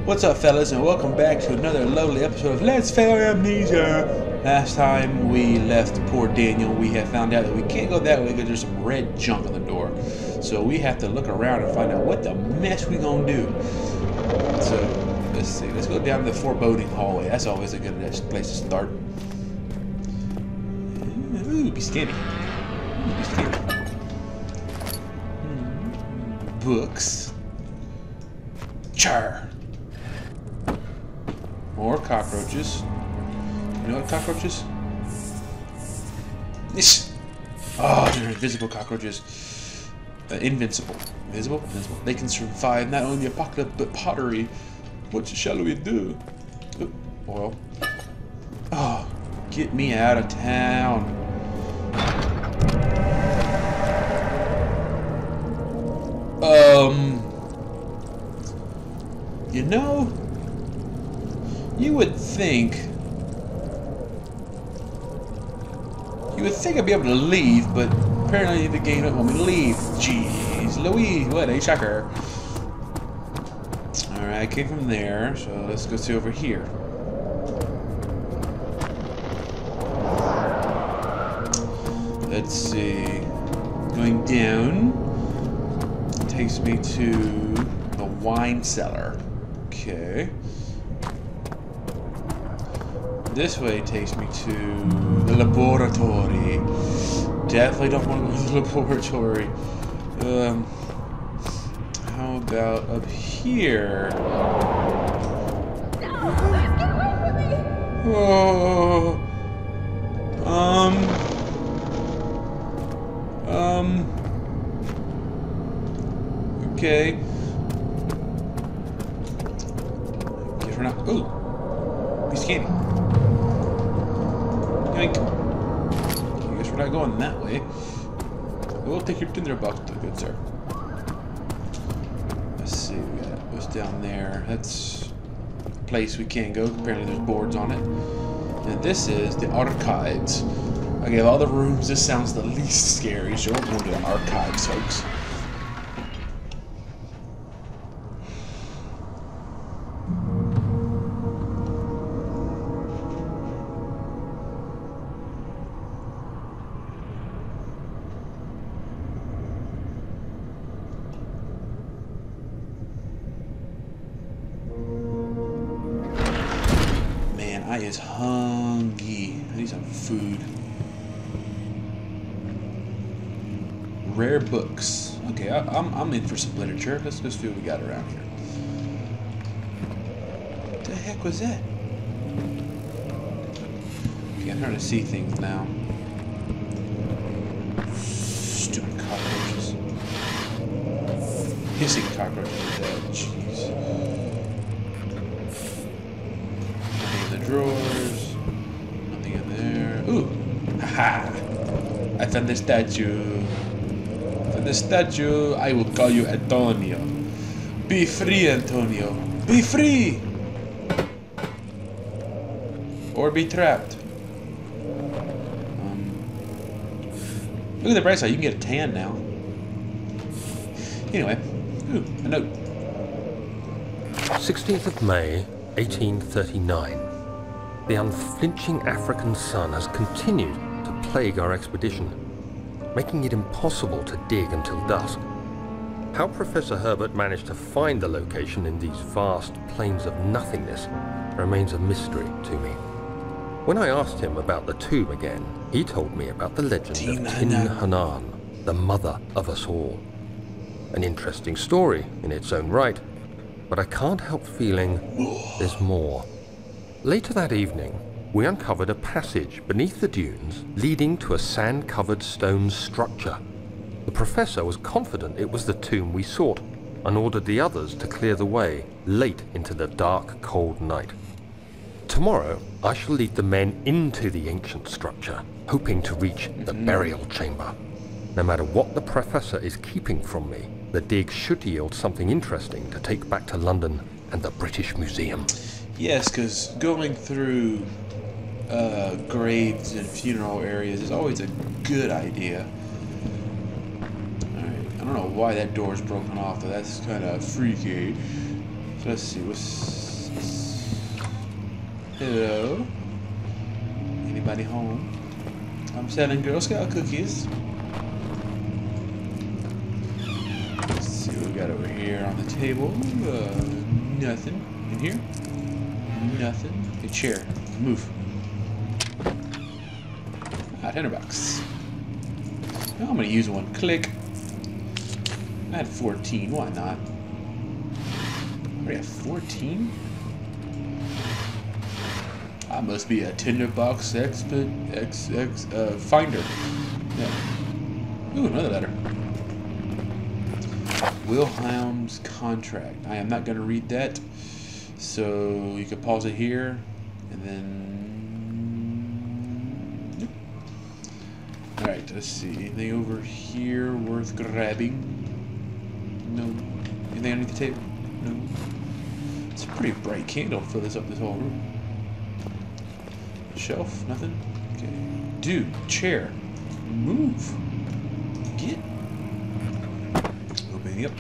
What's up, fellas, and welcome back to another lovely episode of Let's Fail Amnesia. Last time we left poor Daniel, we had found out that we can't go that way because there's some red junk on the door. So we have to look around and find out what the mess we gonna do. So let's see. Let's go down the foreboding hallway. That's always a good place to start. Ooh, be skinny. Be skinny. Books. Char. More cockroaches. You know what cockroaches? Oh, they're invisible cockroaches. Invincible. Invisible? Invincible. They can survive not only the apocalypse, but pottery. What shall we do? Oil. Oh, get me out of town. You know, you would think I'd be able to leave, but apparently the game doesn't want me to leave. Jeez Louise, what a shocker. Alright, I came from there, so let's go see over here. Let's see. Going down takes me to the wine cellar. Okay. This way takes me to the laboratory. Definitely don't want to go to the laboratory. How about up here? Oh. Okay. Guess we're not. Ooh. Be scanning. Yoink. Okay, guess we're not going that way. We'll take your tinderbox, good sir. Let's see. We got what's down there. That's a place we can't go. Apparently, there's boards on it. And this is the archives. Okay, of all the rooms, this sounds the least scary. So we're going to the archives, folks. I is hungry. I need some food. Rare books. Okay, I'm in for some literature. Let's just see what we got around here. What the heck was that? Okay, I'm starting to see things now. Stupid cockroaches. Hissing cockroaches. Jeez. Drawers. Nothing in there. Ooh! Haha! I found the statue. I will call you Antonio. Be free, Antonio. Be free! Or be trapped. Look at the bright side. You can get a tan now. Anyway. Ooh, a note. 16th of May, 1839. The unflinching African sun has continued to plague our expedition, making it impossible to dig until dusk. How Professor Herbert managed to find the location in these vast plains of nothingness remains a mystery to me. When I asked him about the tomb again, he told me about the legend of Tin Hanan, the mother of us all. An interesting story in its own right, but I can't help feeling there's more. Later that evening, we uncovered a passage beneath the dunes leading to a sand-covered stone structure. The professor was confident it was the tomb we sought and ordered the others to clear the way late into the dark, cold night. Tomorrow, I shall lead the men into the ancient structure, hoping to reach the burial chamber. No matter what the professor is keeping from me, the dig should yield something interesting to take back to London and the British Museum. Yes, because going through graves and funeral areas is always a good idea. Alright, I don't know why that door is broken off, though. That's kind of freaky. Let's see, what's... Hello? Anybody home? I'm selling Girl Scout cookies. Let's see what we got over here on the table. Nothing. In here? Nothing. A chair. Move. Ah, $10. Now I'm gonna use one. Click. I had 14. Why not? I already have 14? I must be a tinderbox finder. Yeah. Ooh, another letter. Wilhelm's contract. I am not going to read that. So you can pause it here. And then... Nope. Alright, let's see. Anything over here worth grabbing? No. Anything underneath the table? No. It's a pretty bright candle to fill this up this whole room. Shelf, nothing. Okay. Dude, chair. Move. Get. Opening up.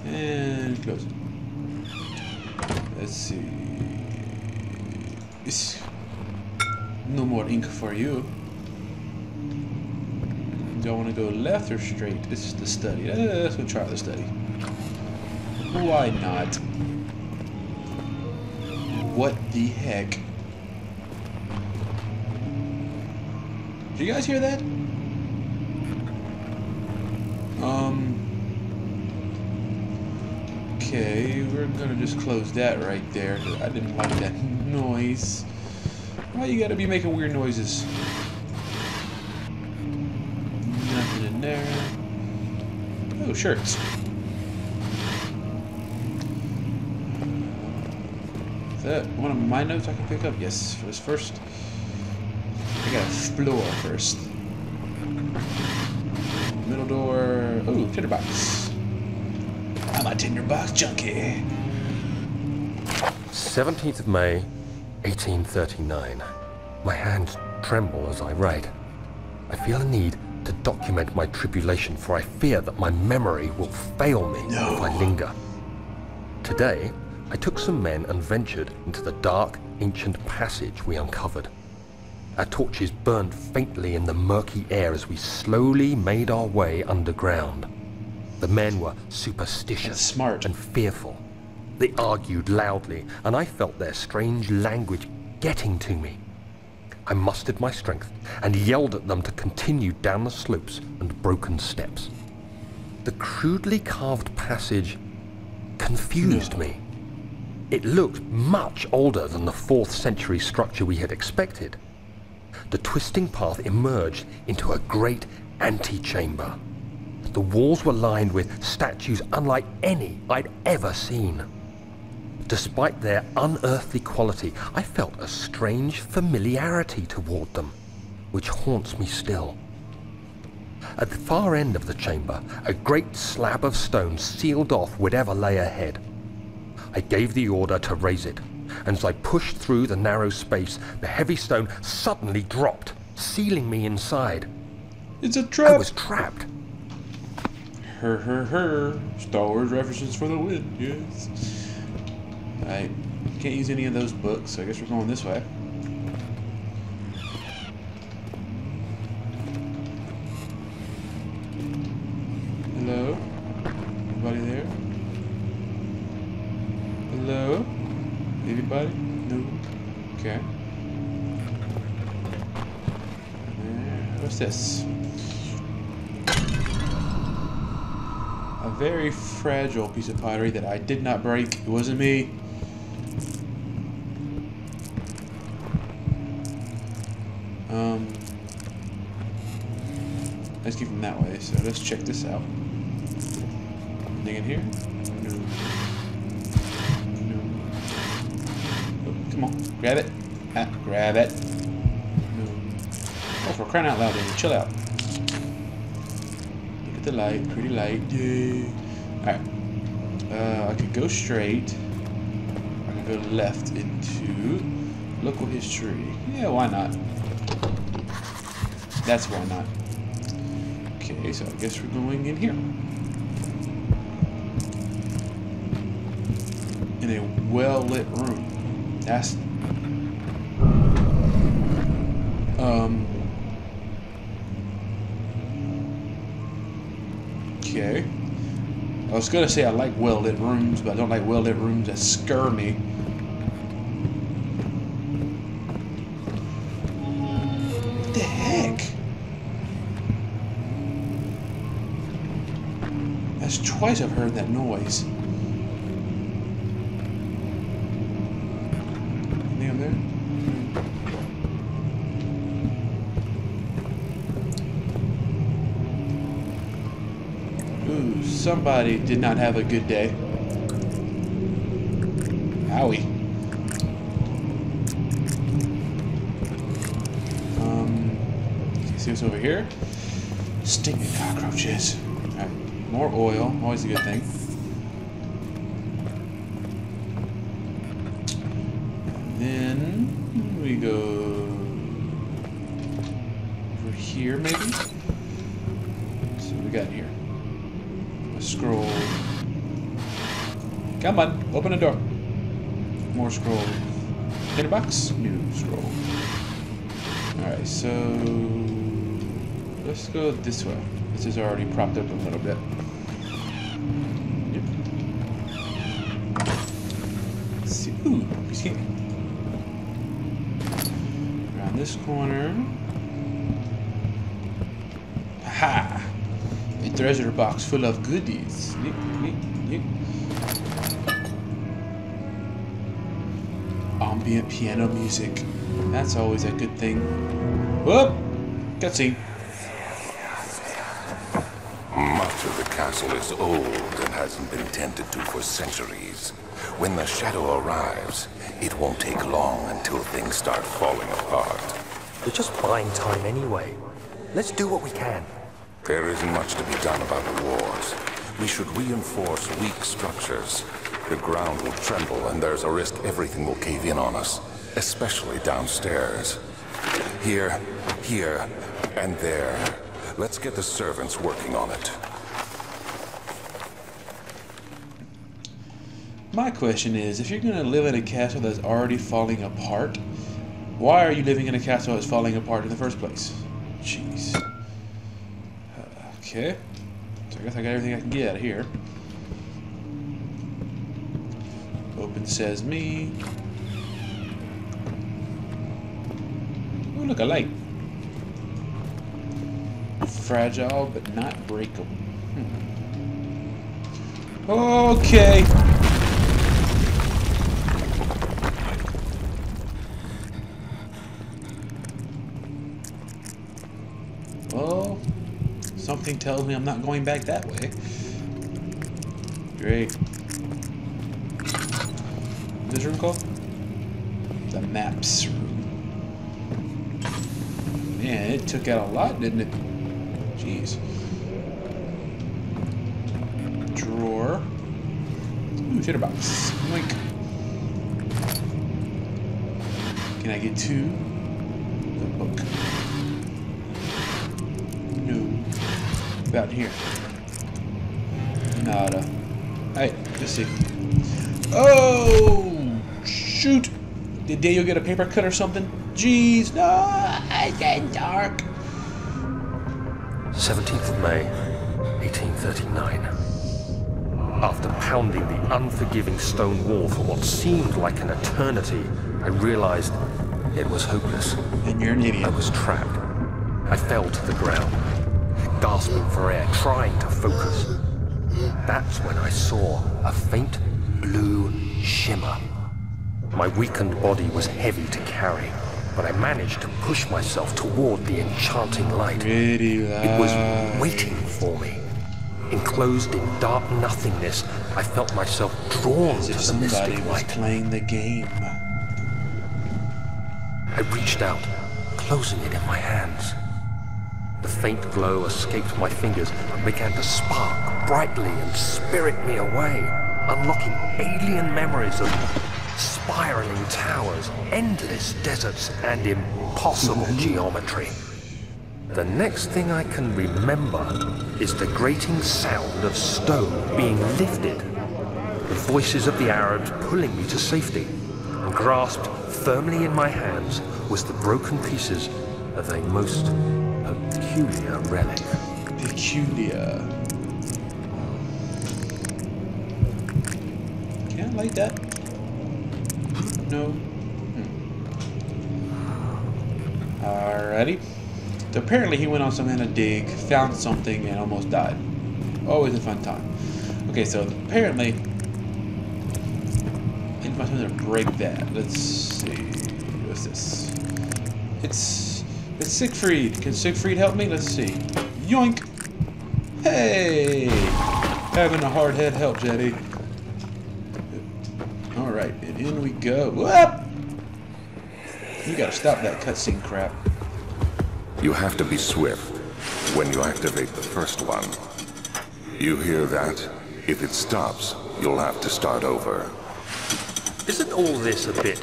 And close it. Let's see. No more ink for you. Do I want to go left or straight? This is the study. Let's go try the study. Why not? What the heck? Did you guys hear that? Okay, we're gonna just close that right there. I didn't like that noise. Why you gotta be making weird noises? Nothing in there. Oh, shirts. Is that one of my notes I can pick up? Yes, first. I gotta explore first. Middle door. Oh, tinderbox. I'm a tinderbox junkie. 17th of May, 1839. My hands tremble as I write. I feel a need to document my tribulation, for I fear that my memory will fail me if I linger. Today, I took some men and ventured into the dark, ancient passage we uncovered. Our torches burned faintly in the murky air as we slowly made our way underground. The men were superstitious and fearful. They argued loudly, and I felt their strange language getting to me. I mustered my strength and yelled at them to continue down the slopes and broken steps. The crudely carved passage confused me. It looked much older than the 4th century structure we had expected. The twisting path emerged into a great antechamber. The walls were lined with statues unlike any I'd ever seen. Despite their unearthly quality, I felt a strange familiarity toward them, which haunts me still. At the far end of the chamber, a great slab of stone sealed off whatever lay ahead. I gave the order to raise it, and as I pushed through the narrow space, the heavy stone suddenly dropped, sealing me inside. It's a trap! I was trapped. Star Wars references for the win, yes. I can't use any of those books, so I guess we're going this way. Hello? Anybody there? Hello? Anybody? No? Okay. What's this? A very fragile piece of pottery that I did not break. It wasn't me. Let's keep them that way, so let's check this out. Anything in here? No. No. Oh, come on, grab it. Ah, grab it. No. Oh, for crying out loud, baby, chill out. Look at the light, pretty light. Yay. Alright. I could go straight. I could go left into local history. Yeah, why not? That's why not. Okay, so I guess we're going in here. in a well-lit room. That's... Okay. I was gonna say I like well-lit rooms, but I don't like well-lit rooms that scare me. What the heck? That's twice I've heard that noise. Anything up there? Ooh, somebody did not have a good day. Howie. See what's over here? Stinging cockroaches. Alright, more oil, always a good thing. And then we go over here, maybe? So what we got here? A scroll. Come on, open the door. More scroll. Tinderbox? New scroll. Alright, so let's go this way. This is already propped up a little bit. Yep. Let's see. Ooh, excuse me. Around this corner. Ha! A treasure box full of goodies. Neat, neat, neat. Ambient piano music. That's always a good thing. Whoop! Cutscene. Much of the castle is old and hasn't been tended to for centuries. When the shadow arrives, it won't take long until things start falling apart. We're just buying time anyway. Let's do what we can. There isn't much to be done about the wars. We should reinforce weak structures. The ground will tremble and there's a risk everything will cave in on us, especially downstairs. Here, and there. Let's get the servants working on it. My question is, if you're going to live in a castle that's already falling apart, why are you living in a castle that's falling apart in the first place? Jeez. Okay. So I guess I got everything I can get out of here. Open sesame. Ooh, look, a light. Fragile, but not breakable. Okay. Well, something tells me I'm not going back that way. Great. What's this room called? The maps room. Man, it took out a lot, didn't it? Jeez. Drawer. Ooh, tinderbox. Link. Can I get two? The book. No. About here. Nada. Alright, let's see. Oh! Shoot! Did Daniel get a paper cut or something? Jeez, no! It's getting dark. 17th of May, 1839. After pounding the unforgiving stone wall for what seemed like an eternity, I realized it was hopeless. And you're an idiot. I was trapped. I fell to the ground, gasping for air, trying to focus. That's when I saw a faint blue shimmer. My weakened body was heavy to carry, but I managed to push myself toward the enchanting light. It was waiting for me. Enclosed in dark nothingness, I felt myself drawn to the mystic light. Playing the game. I reached out, closing it in my hands. The faint glow escaped my fingers and began to spark brightly and spirit me away, unlocking alien memories of spiraling towers, endless deserts, and impossible geometry. The next thing I can remember is the grating sound of stone being lifted. the voices of the Arabs pulling me to safety, and grasped firmly in my hands was the broken pieces of a most peculiar relic. Peculiar. Can I light that? No. Alrighty. So apparently he went on some kind of dig, found something, and almost died. Always a fun time. Okay, so apparently, I must have to break that. Let's see. What's this? It's Siegfried. Can Siegfried help me? Let's see. Yoink! Hey! Having a hard head help, Jetty. Alright, and in we go. Whoop! You gotta stop that cutscene crap. You have to be swift when you activate the first one. You hear that? If it stops, you'll have to start over. Isn't all this a bit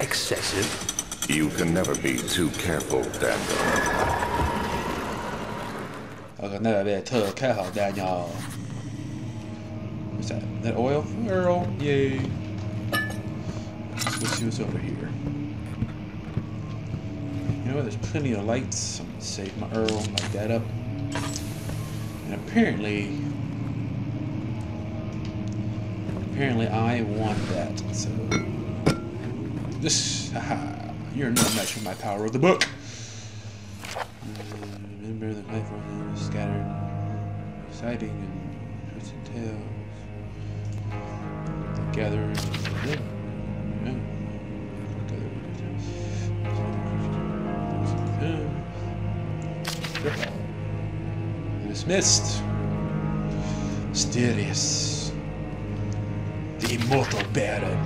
excessive? You can never be too careful, Daniel. I can never be too careful, Daniel. What's that? That oil? Earl? Yay. Let's see what's over here. You know what? There's plenty of lights. I'm gonna save my Earl, light that up. And apparently I want that. So this, haha, you're no match for my power of the book. Remember the life from scattered, exciting and twisted tales. Gathering. Dismissed. Mysterious. The immortal Baron.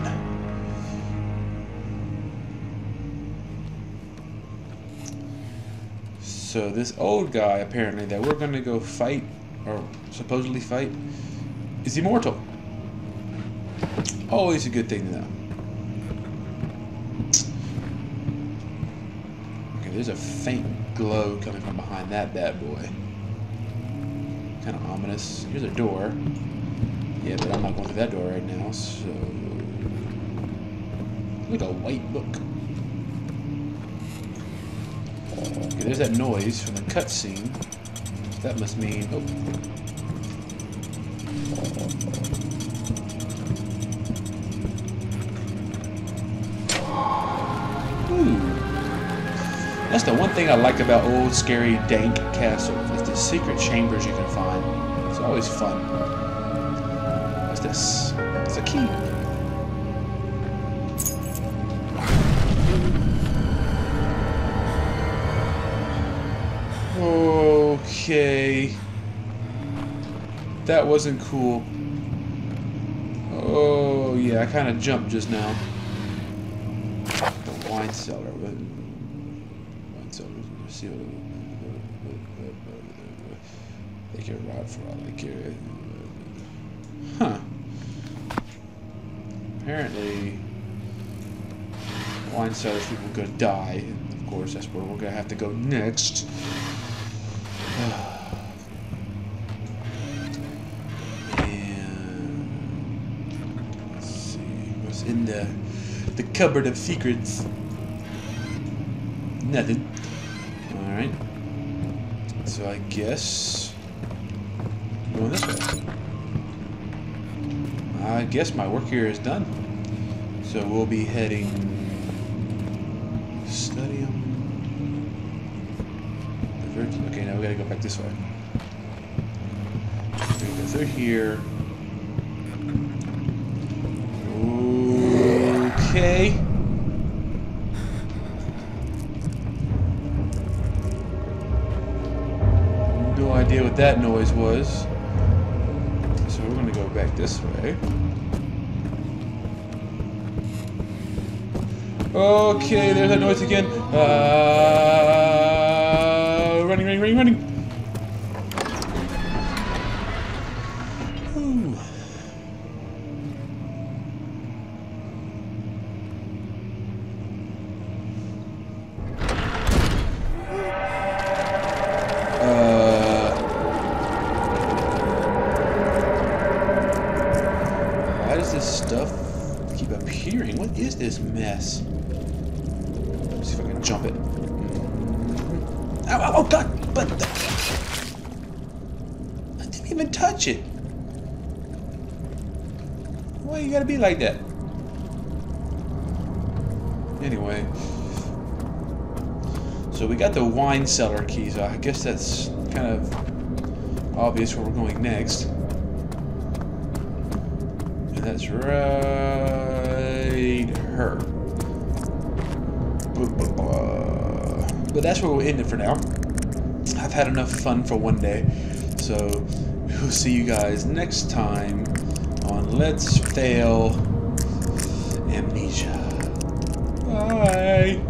So this old guy, apparently, that we're gonna go fight, or supposedly fight, is immortal. Always a good thing to know. Okay, there's a faint glow coming from behind that bad boy. Kind of ominous. Here's a door. Yeah, but I'm not going through that door right now, so... Like a white book. Okay, there's that noise from the cutscene. So that must mean... Oh. Ooh. That's the one thing I like about old, scary, dank castles. It's the secret chambers you can find. It's always fun. What's this? It's a key. Okay. That wasn't cool. Oh, yeah, I kind of jumped just now. The wine cellar. They can rot for all I care. Huh. Apparently, wine cellars people are gonna die. Of course, that's where we're gonna have to go next. And let's see what's in the cupboard of secrets. Nothing. Alright. So I guess going this way. I guess my work here is done. So we'll be heading Studium. Okay, now we gotta go back this way. We're gonna go through here. Okay. No idea what that noise was. So we're gonna go back this way. Okay, there's that noise again. Running. Ooh. Why does keep appearing. What is this mess? Let's see if I can jump it. Ow, ow, oh god! But I didn't even touch it. Why you gotta be like that? Anyway. So we got the wine cellar key, so I guess that's kind of obvious where we're going next. And that's right her. But that's where we'll end it for now. I've had enough fun for one day. So we'll see you guys next time on Let's Fail Amnesia. Bye.